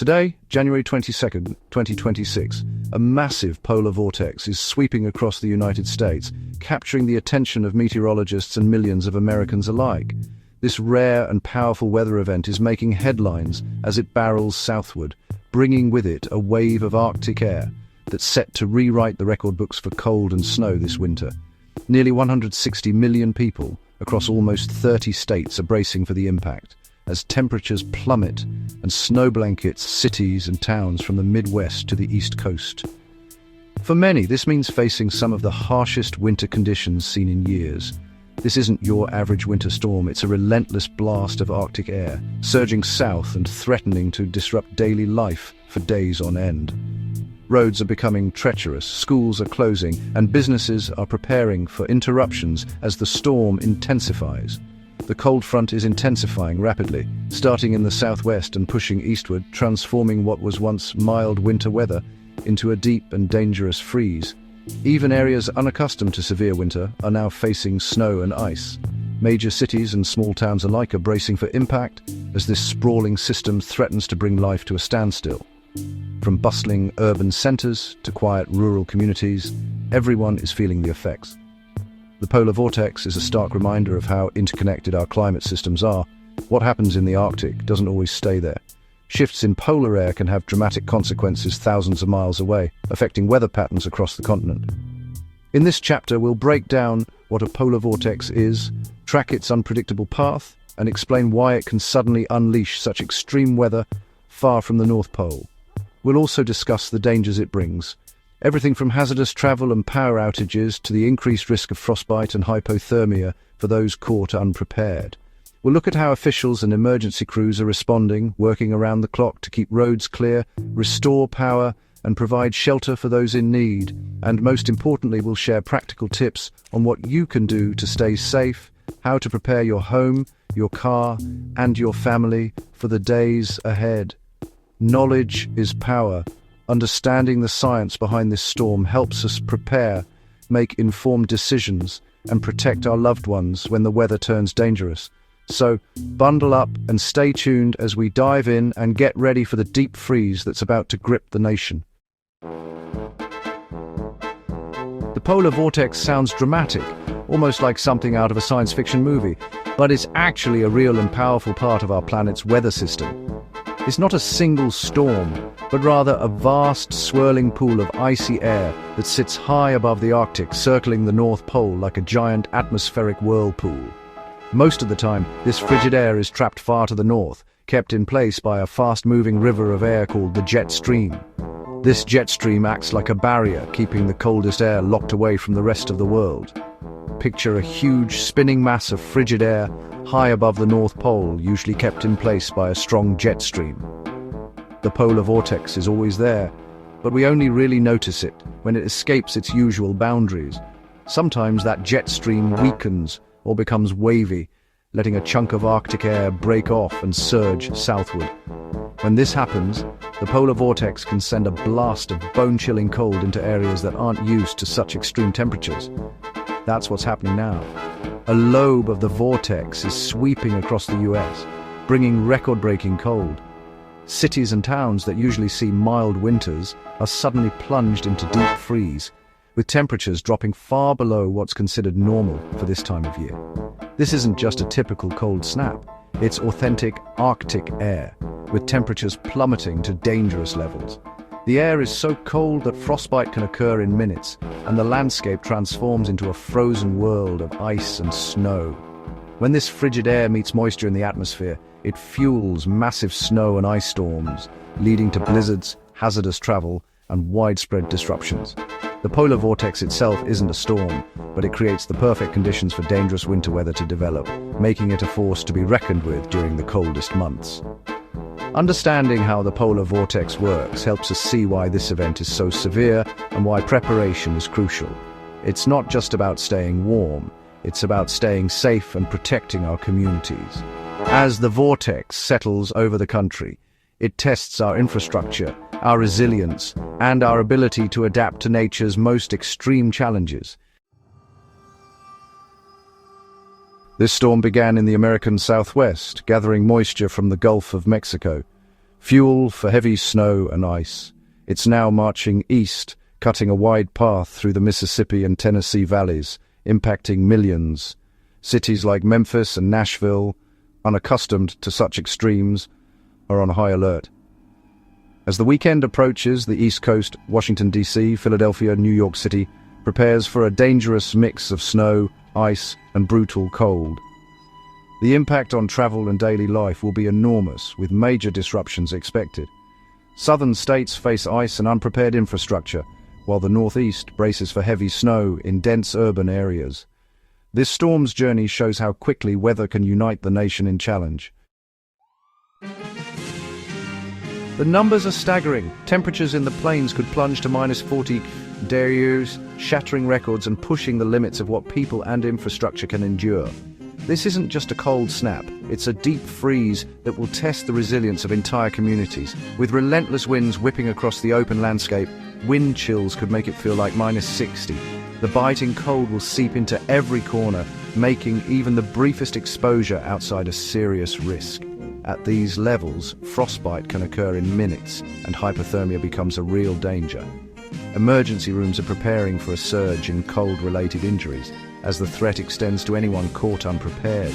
Today, January 22nd, 2026, a massive polar vortex is sweeping across the United States, capturing the attention of meteorologists and millions of Americans alike. This rare and powerful weather event is making headlines as it barrels southward, bringing with it a wave of Arctic air that's set to rewrite the record books for cold and snow this winter. Nearly 160 million people across almost 30 states are bracing for the impact, as temperatures plummet and snow blankets cities and towns from the Midwest to the East Coast. For many, this means facing some of the harshest winter conditions seen in years. This isn't your average winter storm, it's a relentless blast of Arctic air, surging south and threatening to disrupt daily life for days on end. Roads are becoming treacherous, schools are closing, and businesses are preparing for interruptions as the storm intensifies. The cold front is intensifying rapidly, starting in the southwest and pushing eastward, transforming what was once mild winter weather into a deep and dangerous freeze. Even areas unaccustomed to severe winter are now facing snow and ice. Major cities and small towns alike are bracing for impact as this sprawling system threatens to bring life to a standstill. From bustling urban centers to quiet rural communities, everyone is feeling the effects. The polar vortex is a stark reminder of how interconnected our climate systems are. What happens in the Arctic doesn't always stay there. Shifts in polar air can have dramatic consequences thousands of miles away, affecting weather patterns across the continent. In this chapter, we'll break down what a polar vortex is, track its unpredictable path, and explain why it can suddenly unleash such extreme weather far from the North Pole. We'll also discuss the dangers it brings, everything from hazardous travel and power outages to the increased risk of frostbite and hypothermia for those caught unprepared. We'll look at how officials and emergency crews are responding, working around the clock to keep roads clear, restore power, and provide shelter for those in need. And most importantly, we'll share practical tips on what you can do to stay safe, how to prepare your home, your car, and your family for the days ahead. Knowledge is power. Understanding the science behind this storm helps us prepare, make informed decisions, and protect our loved ones when the weather turns dangerous. So, bundle up and stay tuned as we dive in and get ready for the deep freeze that's about to grip the nation. The polar vortex sounds dramatic, almost like something out of a science fiction movie, but it's actually a real and powerful part of our planet's weather system. It's not a single storm, but rather a vast, swirling pool of icy air that sits high above the Arctic, circling the North Pole like a giant atmospheric whirlpool. Most of the time, this frigid air is trapped far to the north, kept in place by a fast-moving river of air called the jet stream. This jet stream acts like a barrier, keeping the coldest air locked away from the rest of the world. Picture a huge, spinning mass of frigid air high above the North Pole, usually kept in place by a strong jet stream. The polar vortex is always there, but we only really notice it when it escapes its usual boundaries. Sometimes that jet stream weakens or becomes wavy, letting a chunk of Arctic air break off and surge southward. When this happens, the polar vortex can send a blast of bone-chilling cold into areas that aren't used to such extreme temperatures. That's what's happening now. A lobe of the vortex is sweeping across the US, bringing record-breaking cold. Cities and towns that usually see mild winters are suddenly plunged into deep freeze, with temperatures dropping far below what's considered normal for this time of year. This isn't just a typical cold snap, it's authentic Arctic air, with temperatures plummeting to dangerous levels. The air is so cold that frostbite can occur in minutes, and the landscape transforms into a frozen world of ice and snow. When this frigid air meets moisture in the atmosphere, it fuels massive snow and ice storms, leading to blizzards, hazardous travel, and widespread disruptions. The polar vortex itself isn't a storm, but it creates the perfect conditions for dangerous winter weather to develop, making it a force to be reckoned with during the coldest months. Understanding how the polar vortex works helps us see why this event is so severe and why preparation is crucial. It's not just about staying warm, it's about staying safe and protecting our communities. As the vortex settles over the country, it tests our infrastructure, our resilience, and our ability to adapt to nature's most extreme challenges. This storm began in the American Southwest, gathering moisture from the Gulf of Mexico. Fuel for heavy snow and ice. It's now marching east, cutting a wide path through the Mississippi and Tennessee valleys, impacting millions. Cities like Memphis and Nashville, unaccustomed to such extremes, are on high alert. As the weekend approaches, the East Coast, Washington, D.C., Philadelphia, New York City, prepares for a dangerous mix of snow, ice, and brutal cold. The impact on travel and daily life will be enormous, with major disruptions expected. Southern states face ice and unprepared infrastructure, while the Northeast braces for heavy snow in dense urban areas. This storm's journey shows how quickly weather can unite the nation in challenge. The numbers are staggering. Temperatures in the plains could plunge to -40 degrees, shattering records and pushing the limits of what people and infrastructure can endure. This isn't just a cold snap, it's a deep freeze that will test the resilience of entire communities. With relentless winds whipping across the open landscape, wind chills could make it feel like -60. The biting cold will seep into every corner, making even the briefest exposure outside a serious risk. At these levels, frostbite can occur in minutes, and hypothermia becomes a real danger. Emergency rooms are preparing for a surge in cold-related injuries, as the threat extends to anyone caught unprepared.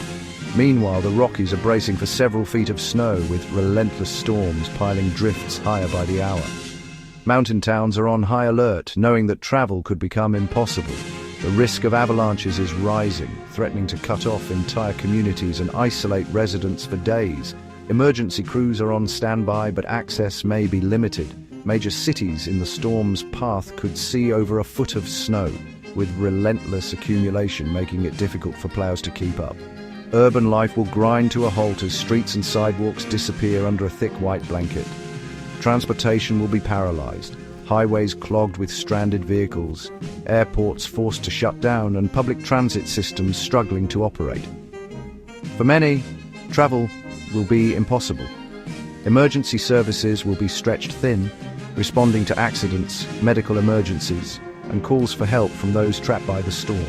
Meanwhile, the Rockies are bracing for several feet of snow, with relentless storms piling drifts higher by the hour. Mountain towns are on high alert, knowing that travel could become impossible. The risk of avalanches is rising, threatening to cut off entire communities and isolate residents for days. Emergency crews are on standby, but access may be limited. Major cities in the storm's path could see over a foot of snow, with relentless accumulation making it difficult for plows to keep up. Urban life will grind to a halt as streets and sidewalks disappear under a thick white blanket. Transportation will be paralyzed, highways clogged with stranded vehicles, airports forced to shut down, and public transit systems struggling to operate. For many, travel will be impossible. Emergency services will be stretched thin, responding to accidents, medical emergencies, and calls for help from those trapped by the storm.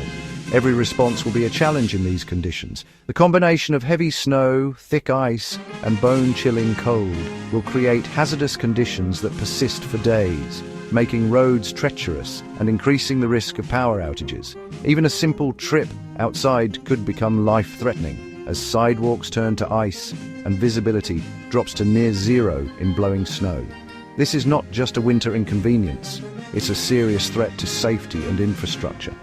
Every response will be a challenge in these conditions. The combination of heavy snow, thick ice, and bone-chilling cold will create hazardous conditions that persist for days, making roads treacherous and increasing the risk of power outages. Even a simple trip outside could become life-threatening, as sidewalks turn to ice and visibility drops to near zero in blowing snow. This is not just a winter inconvenience, it's a serious threat to safety and infrastructure.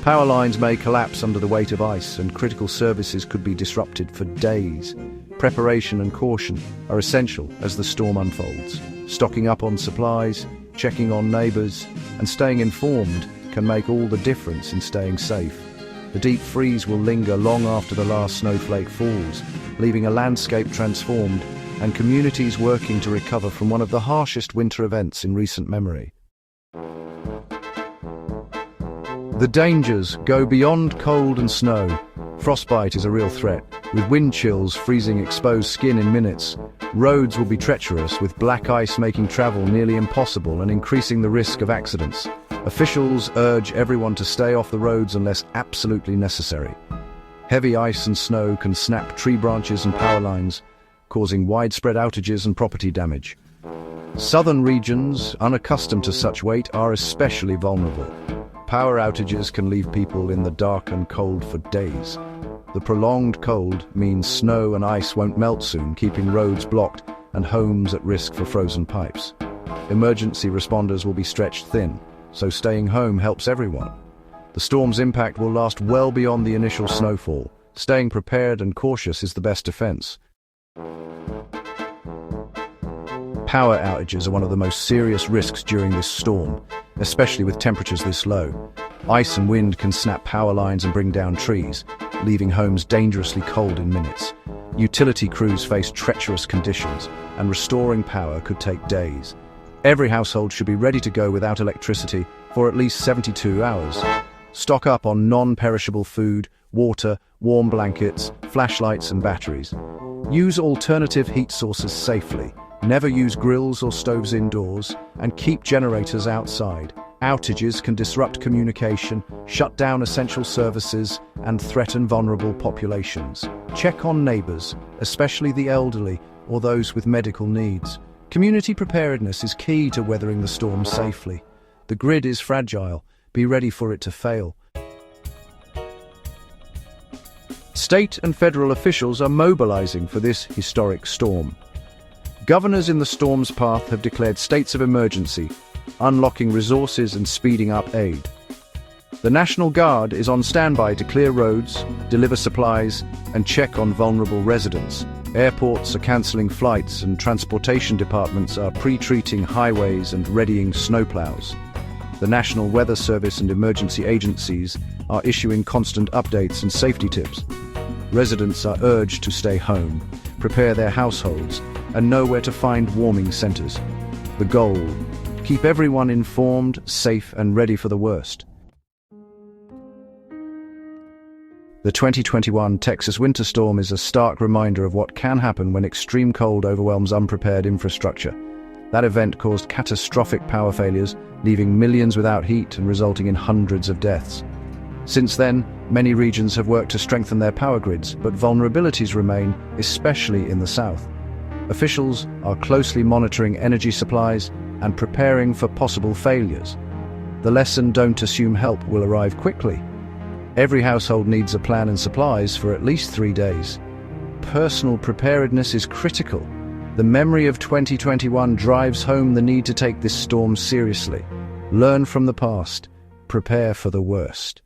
Power lines may collapse under the weight of ice, and critical services could be disrupted for days. Preparation and caution are essential as the storm unfolds. Stocking up on supplies, checking on neighbors, and staying informed can make all the difference in staying safe. The deep freeze will linger long after the last snowflake falls, leaving a landscape transformed and communities working to recover from one of the harshest winter events in recent memory. The dangers go beyond cold and snow. Frostbite is a real threat, with wind chills freezing exposed skin in minutes. Roads will be treacherous, with black ice making travel nearly impossible and increasing the risk of accidents. Officials urge everyone to stay off the roads unless absolutely necessary. Heavy ice and snow can snap tree branches and power lines, causing widespread outages and property damage. Southern regions, unaccustomed to such weight, are especially vulnerable. Power outages can leave people in the dark and cold for days. The prolonged cold means snow and ice won't melt soon, keeping roads blocked and homes at risk for frozen pipes. Emergency responders will be stretched thin, so staying home helps everyone. The storm's impact will last well beyond the initial snowfall. Staying prepared and cautious is the best defense. Power outages are one of the most serious risks during this storm, especially with temperatures this low. Ice and wind can snap power lines and bring down trees, leaving homes dangerously cold in minutes. Utility crews face treacherous conditions, and restoring power could take days. Every household should be ready to go without electricity for at least 72 hours. Stock up on non-perishable food, water, warm blankets, flashlights and batteries. Use alternative heat sources safely. Never use grills or stoves indoors, and keep generators outside. Outages can disrupt communication, shut down essential services, and threaten vulnerable populations. Check on neighbors, especially the elderly or those with medical needs. Community preparedness is key to weathering the storm safely. The grid is fragile. Be ready for it to fail. State and federal officials are mobilizing for this historic storm. Governors in the storm's path have declared states of emergency, unlocking resources and speeding up aid. The National Guard is on standby to clear roads, deliver supplies, and check on vulnerable residents. Airports are cancelling flights, and transportation departments are pre-treating highways and readying snowplows. The National Weather Service and emergency agencies are issuing constant updates and safety tips. Residents are urged to stay home, prepare their households, and know where to find warming centers. The goal: keep everyone informed, safe, and ready for the worst. The 2021 Texas winter storm is a stark reminder of what can happen when extreme cold overwhelms unprepared infrastructure. That event caused catastrophic power failures, leaving millions without heat and resulting in hundreds of deaths. Since then, many regions have worked to strengthen their power grids, but vulnerabilities remain, especially in the south. Officials are closely monitoring energy supplies and preparing for possible failures. The lesson: don't assume help will arrive quickly. Every household needs a plan and supplies for at least 3 days. Personal preparedness is critical. The memory of 2021 drives home the need to take this storm seriously. Learn from the past. Prepare for the worst.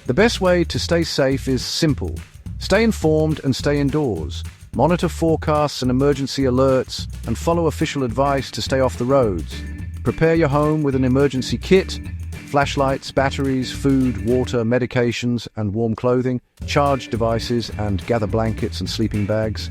The best way to stay safe is simple. Stay informed and stay indoors. Monitor forecasts and emergency alerts, and follow official advice to stay off the roads. Prepare your home with an emergency kit: flashlights, batteries, food, water, medications, and warm clothing. Charge devices and gather blankets and sleeping bags.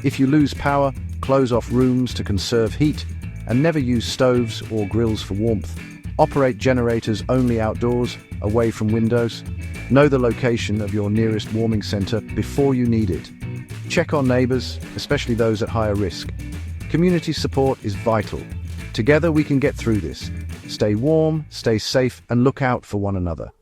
If you lose power, close off rooms to conserve heat, and never use stoves or grills for warmth. Operate generators only outdoors, away from windows. Know the location of your nearest warming center before you need it. Check on neighbors, especially those at higher risk. Community support is vital. Together we can get through this. Stay warm, stay safe, and look out for one another.